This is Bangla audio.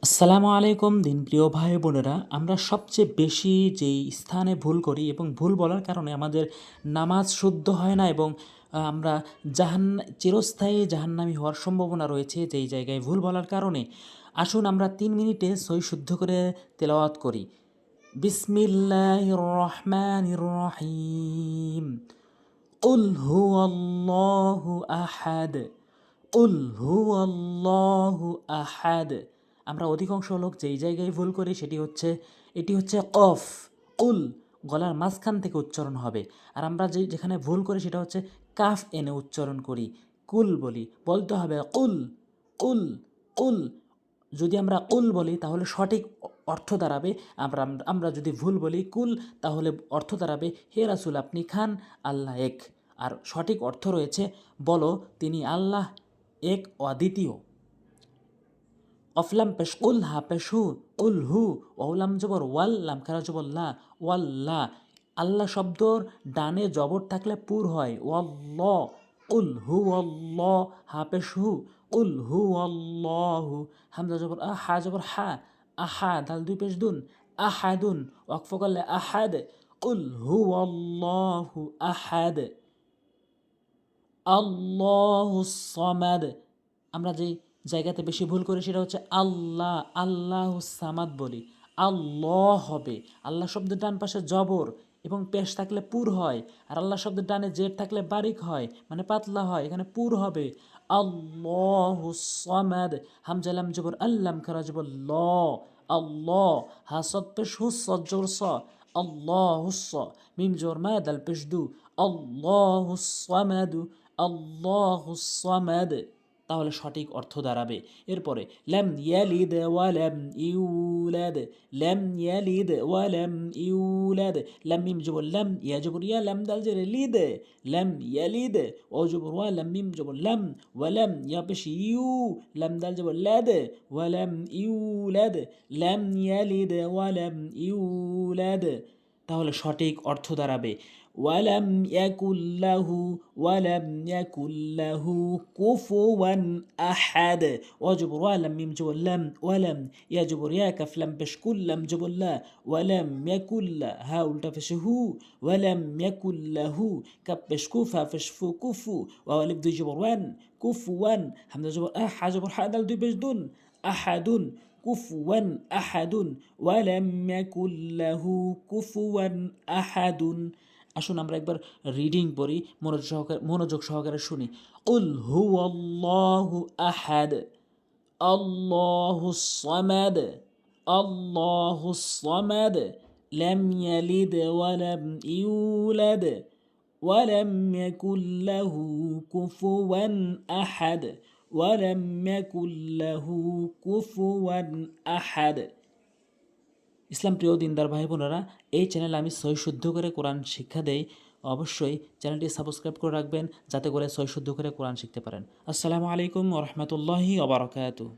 আসসালামু আলাইকুম দিনপ্রিয় ভাই বোনেরা, আমরা সবচেয়ে বেশি যেই স্থানে ভুল করি এবং ভুল বলার কারণে আমাদের নামাজ শুদ্ধ হয় না এবং আমরা চিরস্থায়ী জাহান্নামী হওয়ার সম্ভাবনা রয়েছে যেই জায়গায় ভুল বলার কারণে। আসুন আমরা 3 মিনিটে সই শুদ্ধ করে তেলাওয়াত করি। বিসমিল্লাহির রহমানির রহিম। কুল হুয়াল্লাহু আহাদ। কুল হুয়াল্লাহু আহাদ। আমরা অধিকাংশ লোক যেই জায়গায় ভুল করি এটি হচ্ছে কফ। উল গলার মাঝখান থেকে উচ্চারণ হবে, আর আমরা যেখানে ভুল করি সেটা হচ্ছে কাফ এনে উচ্চারণ করি, কুল বলি। বলতে হবে কুল কুল কুল। যদি আমরা কুল বলি তাহলে সঠিক অর্থ দাঁড়াবে, আমরা আমরা যদি ভুল বলি কুল তাহলে অর্থ দাঁড়াবে হে রাসূল আপনি খান, আল্লাহ এক। আর সঠিক অর্থ রয়েছে বলো তিনি আল্লাহ এক অদ্বিতীয়। অফলাম পেশ উল হা পেশ হু, উল হু ওলাম জবর ওয়াল লাম খারা জবর লা, ওয়াল্লা। আল্লাহ শব্দর ডানে জবর থাকলে পুর হয় ওয়াল্ল। উল হু অল্লাহ হা পেশ হু, উল হু অল্লাহু। হামজা জবর আ হা জবর হা, আহা দাল দুই পেশ দুন, আহাদুন ওয়াকফ করলে আহাদ। উল হু অল্লাহু আহাদ। আল্লাহুস সামাদ। আমরা যেই জায়গাতে বেশি ভুল করি সেটা হচ্ছে আল্লাহ, আল্লাহুস সামাদ বলি, আল্লাহ হবে। আল্লাহ শব্দের ডান পাশে জবর এবং পেশ থাকলে পুর হয়, আর আল্লাহ শব্দের ডানে জের থাকলে বারিক হয়, মানে পাতলা হয়, এখানে পুর হবে। আল্লাহুস সামাদ। হামজা লাম জবর আল্লাম খারা জবর ল, আল্লাহ। হাসদ পেশ হুস সদ জবর স, আল্লাহুস। মিম জবর মা দাল পেশ দু, আল্লাহুস সামাদু, আল্লাহুস সামাদ। তাহলে সঠিক অর্থ দাঁড়াবে। এরপরে লাম ইয়ালিদ ওয়া লাম ইউলাদ, লাম ইয়ালিদ ওয়া লাম ইউলাদ। লাম মিম জবর লাম, ইয়া জবর ইয়া, লাম দাল জের লিদ, লাম ইয়ালিদ। ও জবর ওয়া, লাম মিম জবর লাম, ওয়া লাম ইয়া পেশ ইউ, লাম দাল জবর লাদ, ওয়া লাম ইউলাদ। লাম ইয়ালিদ ওয়া লাম ইউলাদ। তাহলে সঠিক অর্থ দাঁড়াবে ওয়ালাম ইয়াকুল্লাহু, ওয়ালাম ইয়াকুল্লাহু কুফুওয়ান আহাদ। ওয়াজবর ওয়ালাম মিম জবর লাম, ওয়ালাম ইয়া জবর ইয়া কাফ লাম পেশ কুল্লাম জবর লা, ওয়ালাম ইয়াকুল্লা হা উল্টা পেশ হু, ওয়ালাম ইয়াকুল্লাহু কাপ পেশ কুফা পেশ ফু কুফু, ওয়ালিফ দুই জবর ওয়ান, কুফুওয়ান। হামজা জবর আহ হা জবর হা দাল দুই পেশ দুন, আহাদুন কুফুওয়ান আহাদুন, ওয়ালাম ইয়াকুল্লাহু কুফুওয়ান আহাদুন। আসুন আমরা একবার রিডিং পড়ি, মনোযোগ সহকারে শুনি। উল হু আল্লাহু আহাদ, আল্লাহুস সামাদ, আল্লাহুস সামাদ। লাম ইয়ালিদ ওয়া লাম ইউলাদ, ওয়া লাম ইয়াকুল লাহু কুফুওয়ান আহাদ, ওয়া লাম ইয়াকুল লাহু কুফুওয়ান আহাদ। ইসলাম প্রিয় দিনদার ভাই বোনেরা, এই চ্যানেলে আমি সহি শুদ্ধ করে কোরআন শিক্ষা দেই। অবশ্যই চ্যানেলটি সাবস্ক্রাইব করে রাখবেন যাতে করে সহি শুদ্ধ করে কোরআন শিখতে পারেন। আসসালামু আলাইকুম ওয়া রাহমাতুল্লাহি ওয়া বারাকাতুহু।